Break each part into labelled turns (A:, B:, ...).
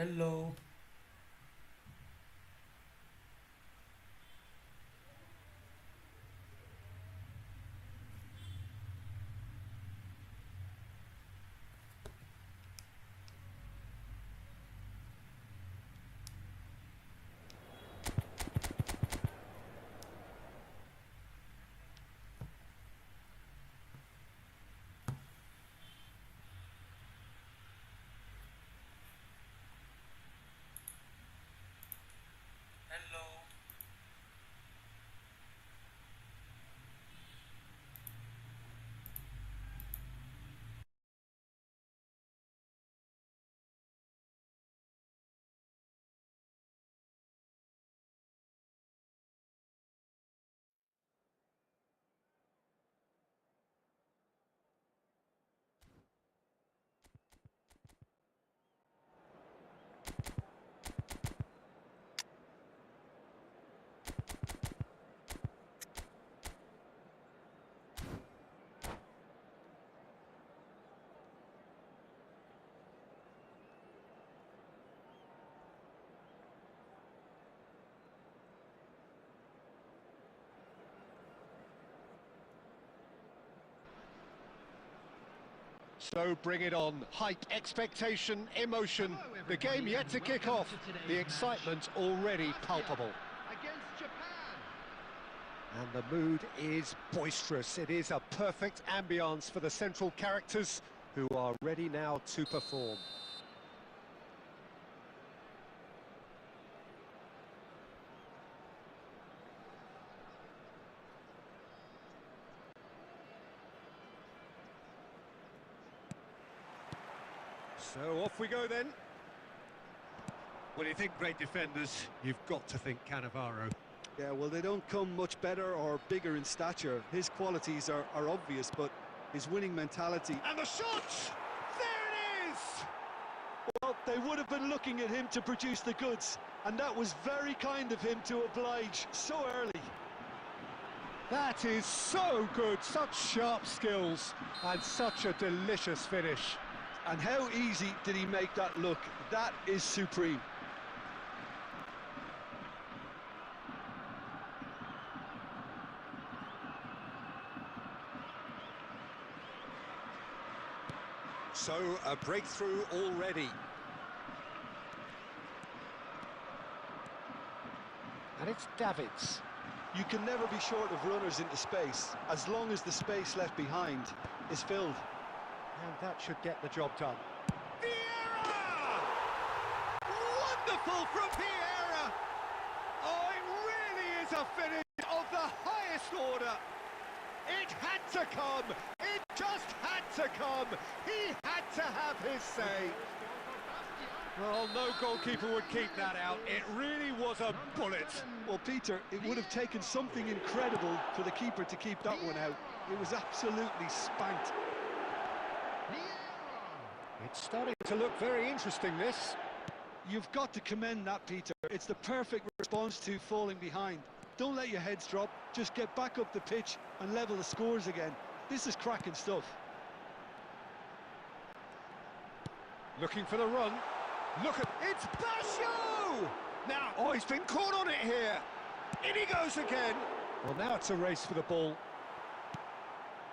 A: Hello. Hello.
B: So bring it on. Hype, expectation, emotion. The game yet to kick off. The excitement already palpable.
C: Against Japan.
B: And the mood is boisterous. It is a perfect ambience for the central characters who are ready now to perform. So off we go then. When you think great defenders, you've got to think Cannavaro.
A: Yeah, well, they don't come much better or bigger in stature. His qualities are obvious, but his winning mentality...
B: And the shot! There it is!
A: Well, they would have been looking at him to produce the goods, and that was very kind of him to oblige so early.
B: That is so good, such sharp skills, and such a delicious finish.
A: And how easy did he make that look? That is supreme.
B: So, a breakthrough already. And it's Davids.
A: You can never be short of runners into space, as long as the space left behind is filled.
B: And that should get the job done. Vieira! Wonderful from Vieira! Oh, it really is a finish of the highest order. It had to come. It just had to come. He had to have his say. Well, no goalkeeper would keep that out. It really was a bullet.
A: Well, Peter, it would have taken something incredible for the keeper to keep that one out. It was absolutely spanked.
B: It's starting to look very interesting, this.
A: You've got to commend that, Peter. It's the perfect response to falling behind. Don't let your heads drop. Just get back up the pitch and level the scores again. This is cracking stuff.
B: Looking for the run. Look at... It's Basho! Now, oh, he's been caught on it here. In he goes again. Well, now it's a race for the ball.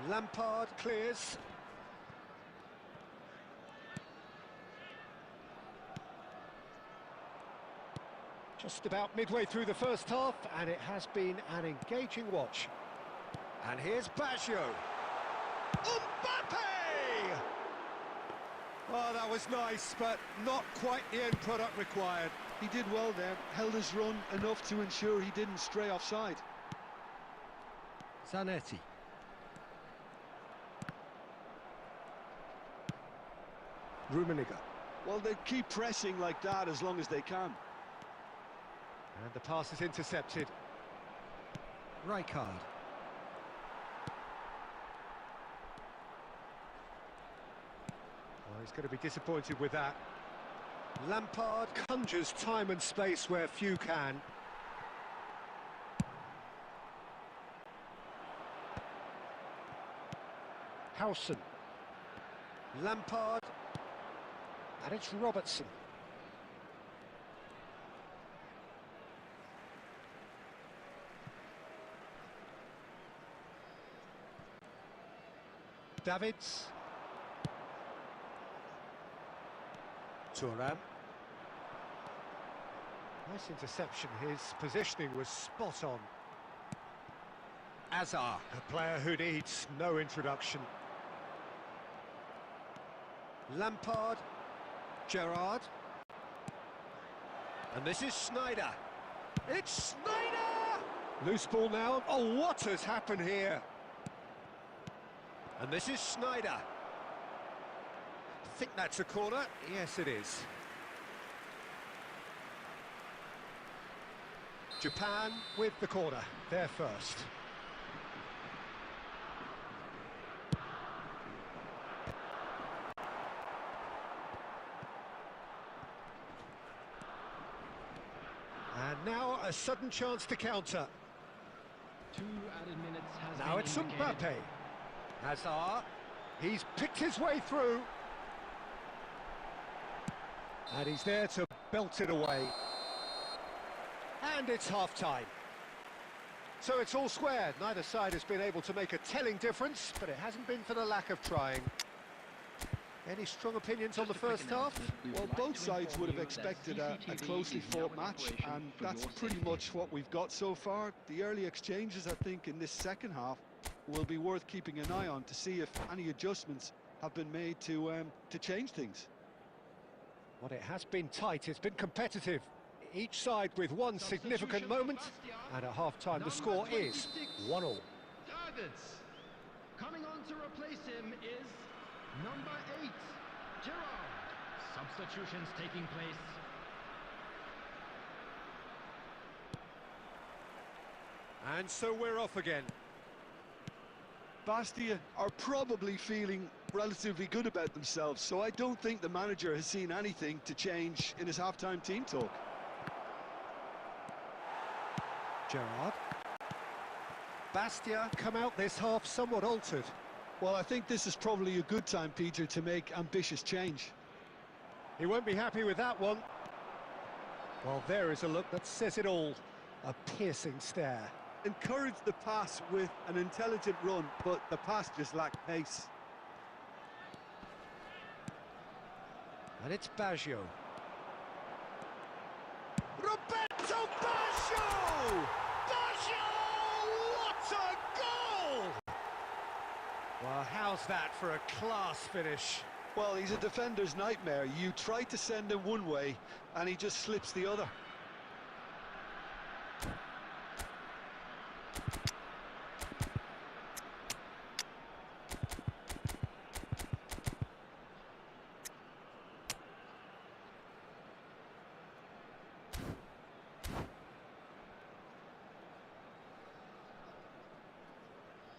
B: Lampard clears. Just about midway through the first half, and it has been an engaging watch. And here's Baggio. Mbappe! Oh, that was nice, but not quite the end product required.
A: He did well there, held his run enough to ensure he didn't stray offside.
B: Zanetti. Rummenigge.
A: Well, they keep pressing like that as long as they can.
B: And the pass is intercepted. Rijkaard. Well, he's going to be disappointed with that. Lampard conjures time and space where few can. Howson. Lampard. And it's Robertson. Davids. Thuram. Nice interception. His positioning was spot on. Azar, a player who needs no introduction. Lampard. Gerrard. And this is Sneijder. It's Sneijder! Loose ball now. Oh, what has happened here? And this is Sneijder. I think that's a corner. Yes, it is. Japan with the corner. They're first. And now a sudden chance to counter.
C: 2 added minutes has
B: Now
C: been
B: it's
C: indicated.
B: Mbappe. Hazard. He's picked his way through. And he's there to belt it away. And it's half-time. So it's all square. Neither side has been able to make a telling difference, but it hasn't been for the lack of trying. Any strong opinions on the first half?
A: Well, both sides would have expected a closely fought match, and that's pretty much what we've got so far. The early exchanges, I think, in this second half will be worth keeping an eye on to see if any adjustments have been made to change things.
B: Well, it has been tight, it's been competitive. Each side with one significant moment, and at half-time the score is 1-1.
C: Targets. Coming on to replace him is number 8, Gerard. Substitutions taking place.
B: And so we're off again.
A: Bastia are probably feeling relatively good about themselves, so I don't think the manager has seen anything to change in his half-time team talk.
B: Gerard. Bastia come out this half somewhat altered.
A: Well, I think this is probably a good time, Peter, to make ambitious change.
B: He won't be happy with that one. Well, there is a look that says it all. A piercing stare.
A: Encouraged the pass with an intelligent run, but the pass just lacked pace.
B: And it's Baggio. Roberto Baggio! Baggio! What a goal! Well, how's that for a class finish?
A: Well, he's a defender's nightmare. You try to send him one way, and he just slips the other.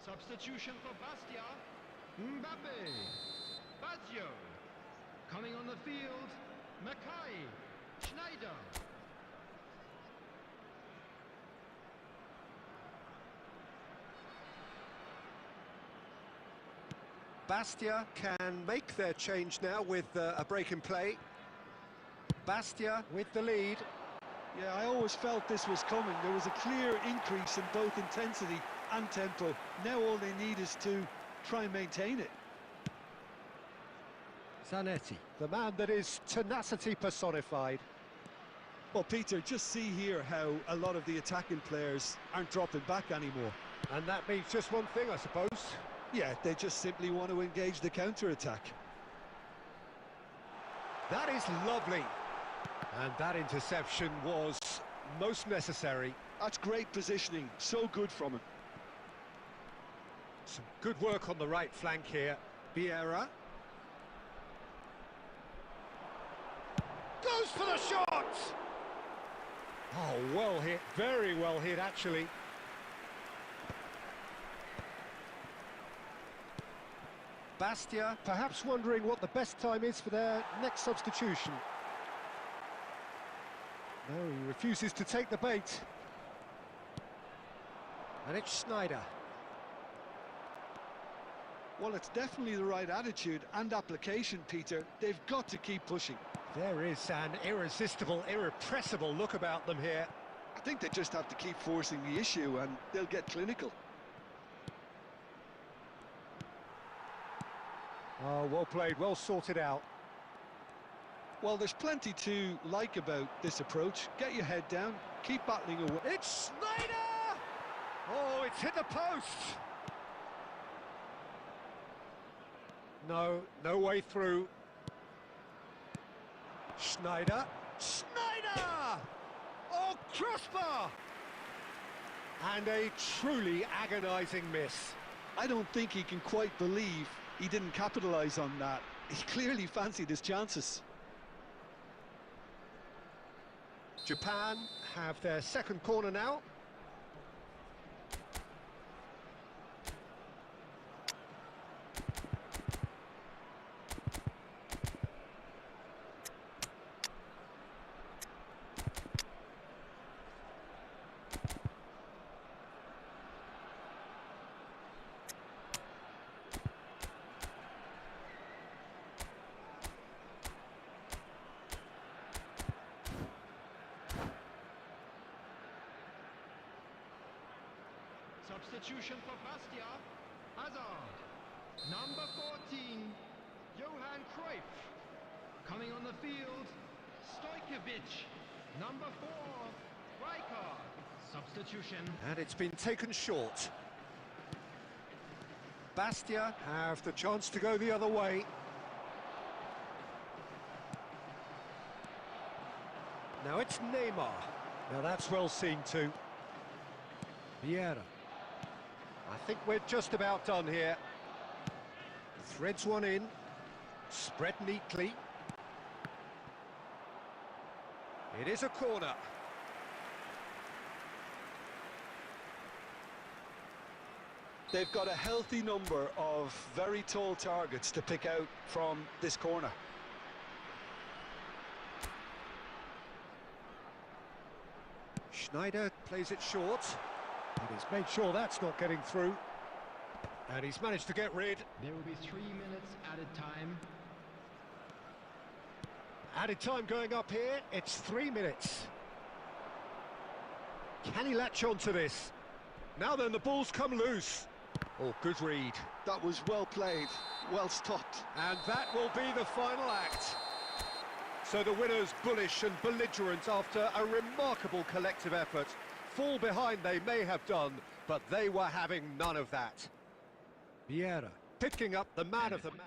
C: Substitution for Bastia. Mbappe. Baggio. Coming on the field, Mackay. Schneider.
B: Bastia can make their change now with a break in play. Bastia with the lead.
A: Yeah, I always felt this was coming. There was a clear increase in both intensity and tempo. Now all they need is to try and maintain it.
B: Zanetti, the man that is tenacity personified.
A: Well, Peter, just see here how a lot of the attacking players aren't dropping back anymore.
B: And that means just one thing, I suppose.
A: Yeah, they just simply want to engage the counter-attack.
B: That is lovely. And that interception was most necessary.
A: That's great positioning, so good from him.
B: Some good work on the right flank here. Vieira. Goes for the shot! Oh, well hit, very well hit actually. Bastia perhaps wondering what the best time is for their next substitution. No, he refuses to take the bait. And it's Schneider.
A: Well, it's definitely the right attitude and application, Peter. They've got to keep pushing.
B: There is an irresistible, irrepressible look about them here.
A: I think they just have to keep forcing the issue and they'll get clinical.
B: Oh, well played, well sorted out.
A: Well, there's plenty to like about this approach. Get your head down, keep battling away.
B: It's Schneider! Oh, it's hit the post! No, no way through. Schneider. Schneider! Oh, crossbar! And a truly agonising miss.
A: I don't think he can quite believe he didn't capitalise on that. He clearly fancied his chances.
B: Japan have their second corner now.
C: Substitution for Bastia. Hazard. Number 14, Johan Cruyff. pitch. Number 4, striker. Substitution.
B: And it's been taken short. Bastia have the chance to go the other way. Now it's Neymar. Now that's well seen too. Vieira. I think we're just about done here. Threads one in. Spread neatly. It is a corner.
A: They've got a healthy number of very tall targets to pick out from this corner.
B: Schneider plays it short. And he's made sure that's not getting through. And he's managed to get rid.
C: There will be 3 minutes added time.
B: Added time going up here. It's 3 minutes. Can he latch on to this? Now then, the ball's come loose. Oh, good read.
A: That was well played, well stopped.
B: And that will be the final act. So the winners bullish and belligerent after a remarkable collective effort. Fall behind they may have done, but they were having none of that. Vieira picking up the man of the match.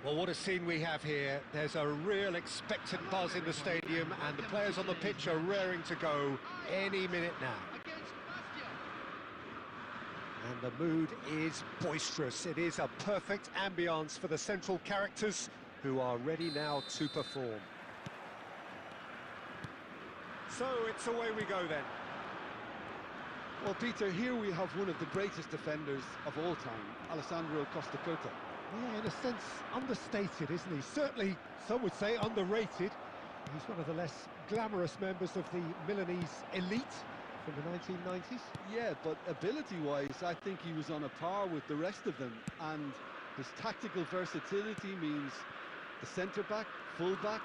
B: Well, what a scene we have here. There's a real expectant buzz in the stadium, and the players on the pitch are raring to go any minute now. And the mood is boisterous. It is a perfect ambience for the central characters, who are ready now to perform. So it's away we go then.
A: Well, Peter, here we have one of the greatest defenders of all time, Alessandro Costacurta.
B: Yeah, in a sense, understated, isn't he? Certainly, some would say underrated. He's one of the less glamorous members of the Milanese elite from the 1990s.
A: Yeah, but ability-wise, I think he was on a par with the rest of them. And his tactical versatility means the centre-back, full-back,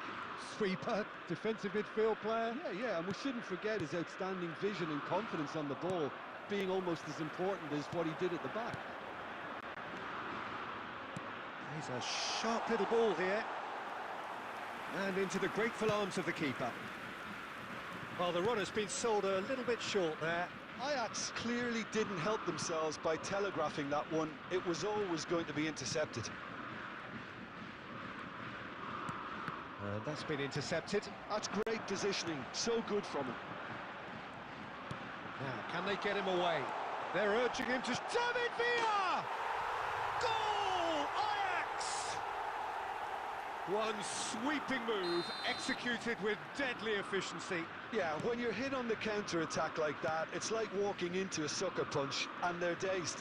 B: Sweeper, defensive midfield player.
A: Yeah, and we shouldn't forget his outstanding vision and confidence on the ball. being almost as important as what he did at the back.
B: He's a sharp little ball here. And into the grateful arms of the keeper. Well, the run has been sold a little bit short there.
A: Ajax clearly didn't help themselves by telegraphing that one. It was always going to be intercepted.
B: And that's been intercepted.
A: That's great positioning, so good from him.
B: Now, can they get him away? They're urging him to... David Villa! Goal! Ajax! One sweeping move, executed with deadly efficiency.
A: Yeah, when you're hit on the counter-attack like that, it's like walking into a sucker punch, and they're dazed.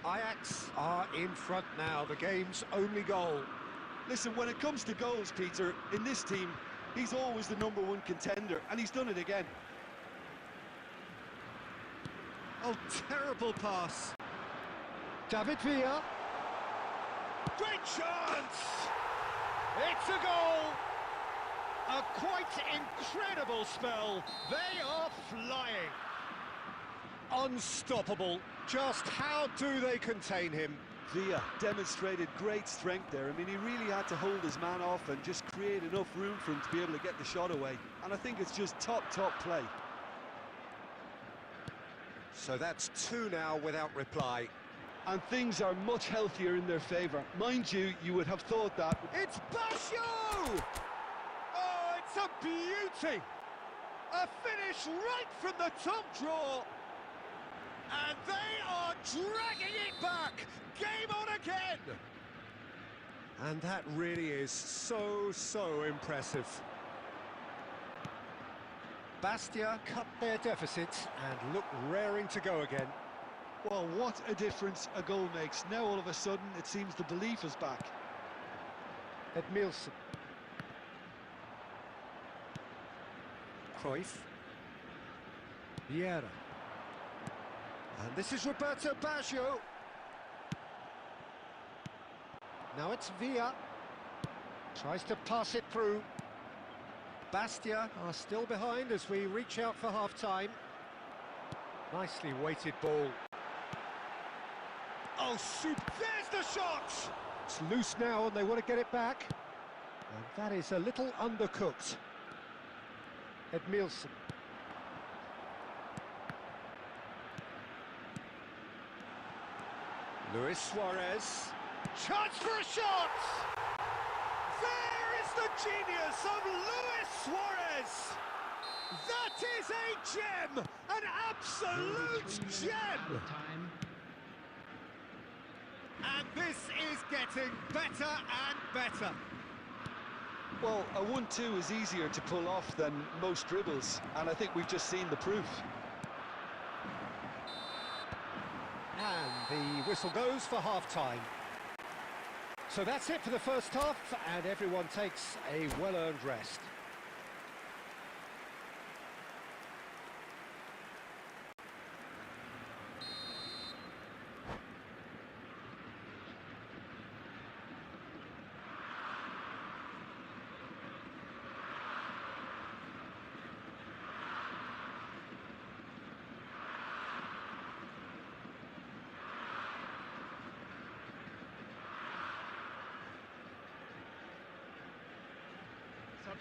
B: Ajax are in front now, the game's only goal.
A: Listen, when it comes to goals, Peter, in this team, he's always the #1 contender, and he's done it again.
B: Oh, terrible pass. David Villa. Great chance! It's a goal! A quite incredible spell. They are flying. Unstoppable. Just how do they contain him?
A: Villa demonstrated great strength there. I mean, he really had to hold his man off and just create enough room for him to be able to get the shot away. And I think it's just top play.
B: So that's 2 now without reply.
A: And things are much healthier in their favour. Mind you, you would have thought that.
B: It's Basho! Oh, it's a beauty! A finish right from the top draw! And they are dragging it back! Game on again! And that really is so impressive. Bastia cut their deficit and look raring to go again.
A: Well, what a difference a goal makes. Now all of a sudden it seems the belief is back.
B: Edmilson. Cruyff. Vieira. And this is Roberto Baggio. Now it's Villa. Tries to pass it through. Bastia are still behind as we reach out for half-time. Nicely weighted ball. Oh, soup! There's the shot! It's loose now and they want to get it back. And that is a little undercooked. Edmilson. Luis Suarez. Chance for a shot! There is the genius of Luis Suarez! That is a gem! An absolute gem! And this is getting better and better.
A: Well, a 1-2 is easier to pull off than most dribbles, and I think we've just seen the proof.
B: And the whistle goes for half-time. So that's it for the first half, and everyone takes a well-earned rest.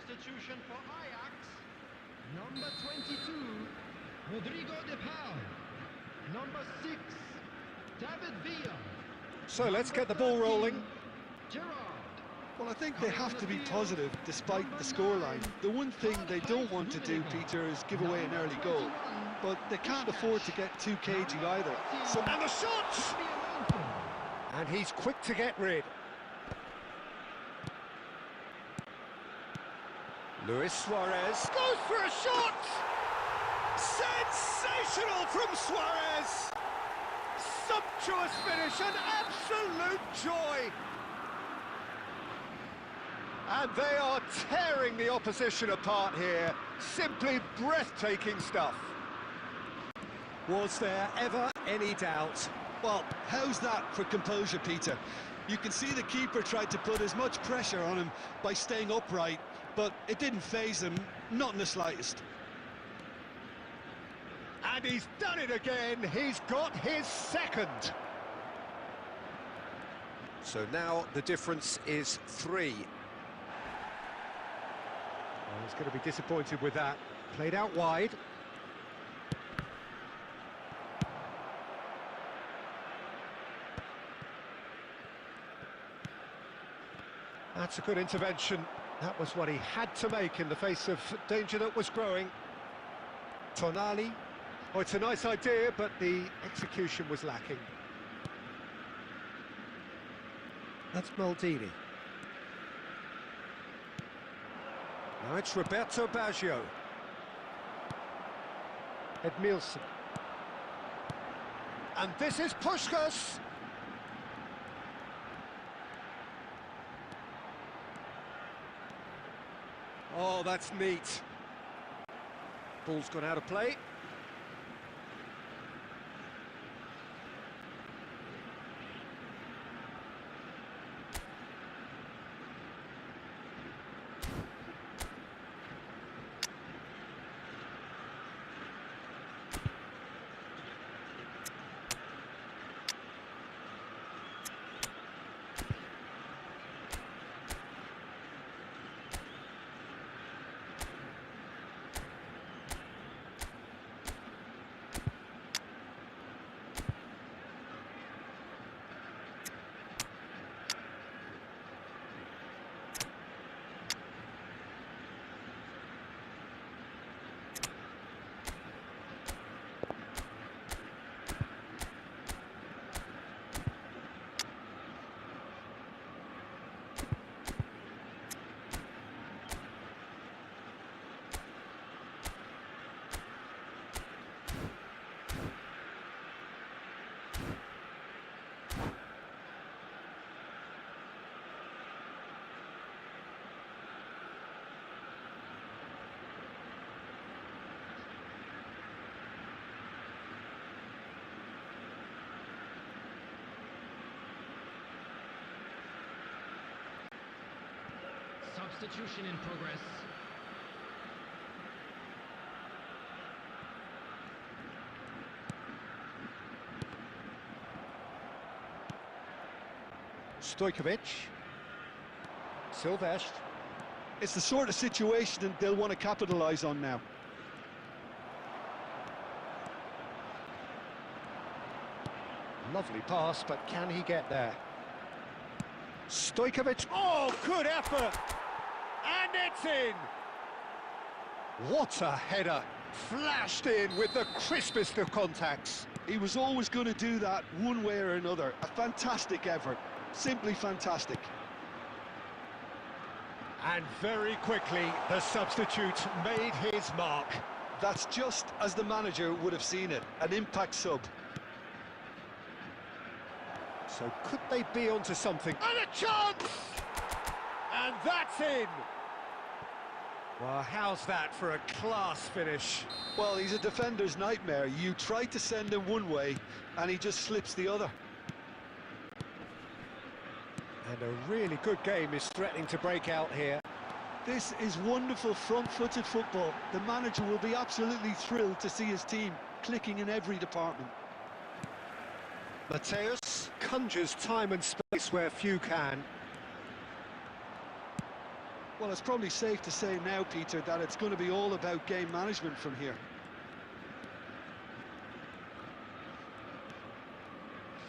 C: Substitution for Ajax, number 22, Rodrigo de Paul, number 6, David Villa.
B: So let's get the ball rolling.
C: Gerard.
A: Well, I think they have to be positive despite the scoreline. The one thing they don't want to do, Peter, is give away an early goal. But they can't afford to get too cagey either. So,
B: And the shot! And he's quick to get rid. Luis Suarez goes for a shot! Sensational from Suarez! Sumptuous finish, an absolute joy! And they are tearing the opposition apart here. Simply breathtaking stuff. Was there ever any doubt?
A: well, how's that for composure, Peter? You can see the keeper tried to put as much pressure on him by staying upright, but it didn't faze him, not in the slightest.
B: And he's done it again. He's got his second. So now the difference is 3. Well, he's going to be disappointed with that. Played out wide. That's a good intervention. That was what he had to make in the face of danger that was growing. Tonali. Oh, it's a nice idea, but the execution was lacking. That's Maldini. Now it's Roberto Baggio. Edmilson. And this is Puskás. Oh, that's neat. Ball's gone out of play.
C: Substitution in progress.
B: Stojkovic. Silvestre.
A: It's the sort of situation that they'll want to capitalise on now.
B: Lovely pass, but can he get there? Stojkovic. Oh, good effort! And it's in! What a header! Flashed in with the crispest of contacts.
A: He was always going to do that one way or another. A fantastic effort. Simply fantastic.
B: And very quickly, the substitute made his mark.
A: That's just as the manager would have seen it. An impact sub.
B: So could they be onto something? And a chance! And that's in! Well, how's that for a class finish?
A: Well, he's a defender's nightmare. You try to send him one way, and he just slips the other.
B: And a really good game is threatening to break out here.
A: This is wonderful front-footed football. The manager will be absolutely thrilled to see his team clicking in every department.
B: Mateus conjures time and space where few can.
A: Well, it's probably safe to say now, Peter, that it's going to be all about game management from here.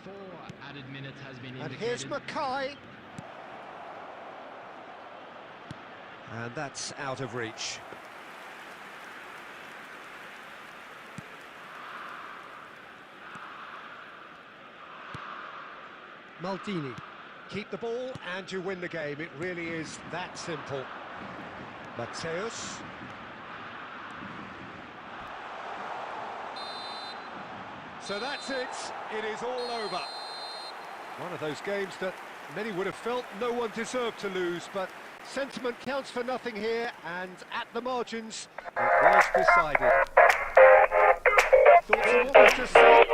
C: 4 added minutes has been
B: And
C: indicated.
B: here's Mackay. And that's out of reach. Maldini. Keep the ball and you win the game. It really is that simple. Mateus. So that's it. It is all over. One of those games that many would have felt no one deserved to lose, but sentiment counts for nothing here, and at the margins, it was decided. Thoughts on what was just said?